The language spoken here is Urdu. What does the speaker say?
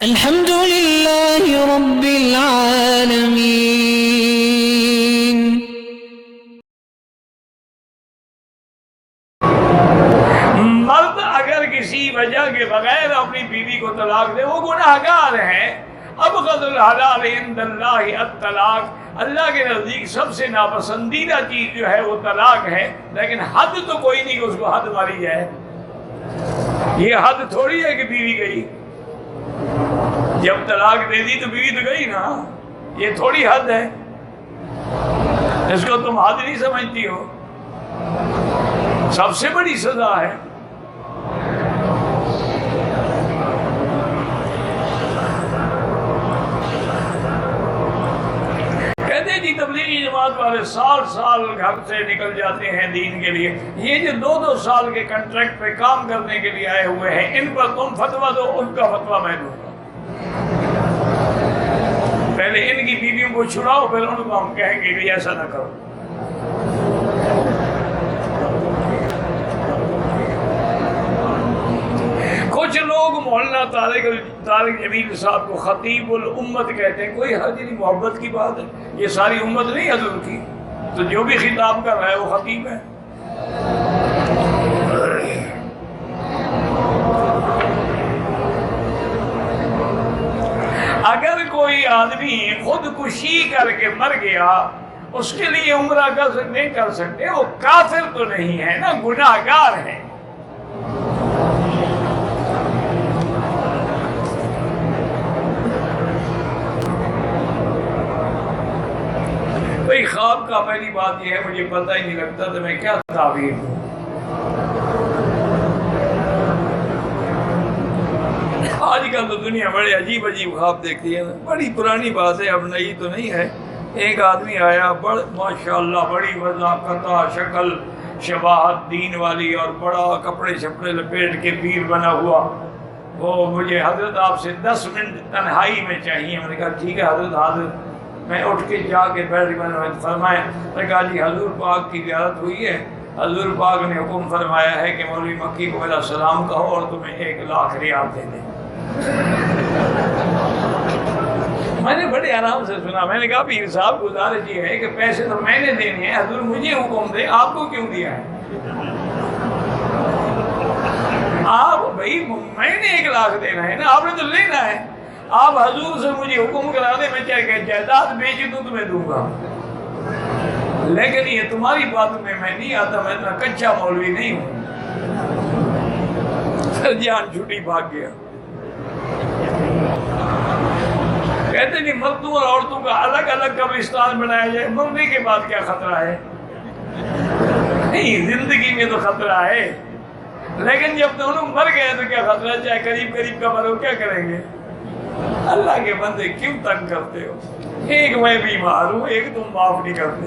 الحمد لله رب العالمين. مرد اگر کسی وجہ کے بغیر اپنی بیوی کو طلاق دے وہ گناہگار ہے. ابغض الحلال عند اللہ الطلاق، اللہ کے نزدیک سب سے ناپسندیدہ چیز جو ہے وہ طلاق ہے. لیکن حد تو کوئی نہیں کہ اس کو حد ماری جائے. یہ حد تھوڑی ہے کہ بیوی گئی، جب طلاق دے دی تو بیوی تو گئی نا. یہ تھوڑی حد ہے، اس کو تم حد نہیں سمجھتی ہو. سب سے بڑی سزا ہے. کہتے جی تبلیغی جماعت والے سال سال گھر سے نکل جاتے ہیں دین کے لیے. یہ جو دو دو سال کے کنٹریکٹ پہ کام کرنے کے لیے آئے ہوئے ہیں، ان پر تم فتویٰ دو، ان کا فتویٰ میں دوں گا. پہلے ان کی بیویوں کو چھڑاؤ، پھر ان کو ہم کہیں گے کہ ایسا نہ کرو. کچھ لوگ مولانا طارق جمیل صاحب کو خطیب الامت کہتے ہیں. کوئی حرج نہیں، محبت کی بات ہے. یہ ساری امت نہیں حضور کی، تو جو بھی خطاب کر رہا ہے وہ خطیب ہے. اگر کوئی آدمی خودکشی کر کے مر گیا، اس کے لیے عمرہ نہیں کر سکتے، وہ کافر تو نہیں ہے نا، گناہگار ہے. بھئی خواب کا پہلی بات یہ ہے مجھے پتہ ہی نہیں لگتا تو میں کیا تعبیر دوں. آج کل تو دنیا بڑے عجیب عجیب خواب دیکھتی ہے. بڑی پرانی بات ہے، اب نئی تو نہیں ہے. ایک آدمی آیا، ماشاءاللہ بڑی وضاحت شکل شباہت دین والی، اور بڑا کپڑے شپڑے لپیٹ کے پیر بنا ہوا. وہ مجھے حضرت آپ سے 10 منٹ تنہائی میں چاہیے. میں نے کہا ٹھیک ہے حضرت. میں اٹھ کے جا کے بیٹھ میں نے فرمایا، میں نے کہا جی حضور پاک کی زیارت ہوئی ہے. حضور پاک نے حکم فرمایا ہے کہ مولوی مکی کو میرا سلام کہو اور تمہیں 1 لاکھ ریال دے دیں. میں نے بڑے آرام سے سنا. میں نے کہا پیر صاحب گزارش یہ ہے کہ پیسے تو میں نے دینے ہیں، حضور مجھے حکم دے، آپ کو کیوں دیا ہے؟ آپ بھائی میں نے 1 لاکھ دینا ہے نا، آپ نے تو لینا ہے. آپ حضور سے مجھے حکم کرا دیں، میں چاہے کہ جائیداد بیچ دوں تو میں دوں گا. لیکن یہ تمہاری بات میں نہیں آتا، میں اتنا کچا مولوی نہیں ہوں. جان چھٹی بھاگ گیا. کہتے نہیں مردوں اور عورتوں کا الگ الگ قبرستان بنایا جائے. مرنے کے بعد کیا خطرہ ہے؟ نہیں، زندگی میں تو خطرہ ہے، لیکن جب دونوں مر گئے تو کیا خطرہ؟ چاہے قریب قریب کا مرو، کیا کریں گے؟ اللہ کے بندے کیوں تنگ کرتے ہو؟ ایک میں بیمار ہوں، ایک تم معاف نہیں کرتے.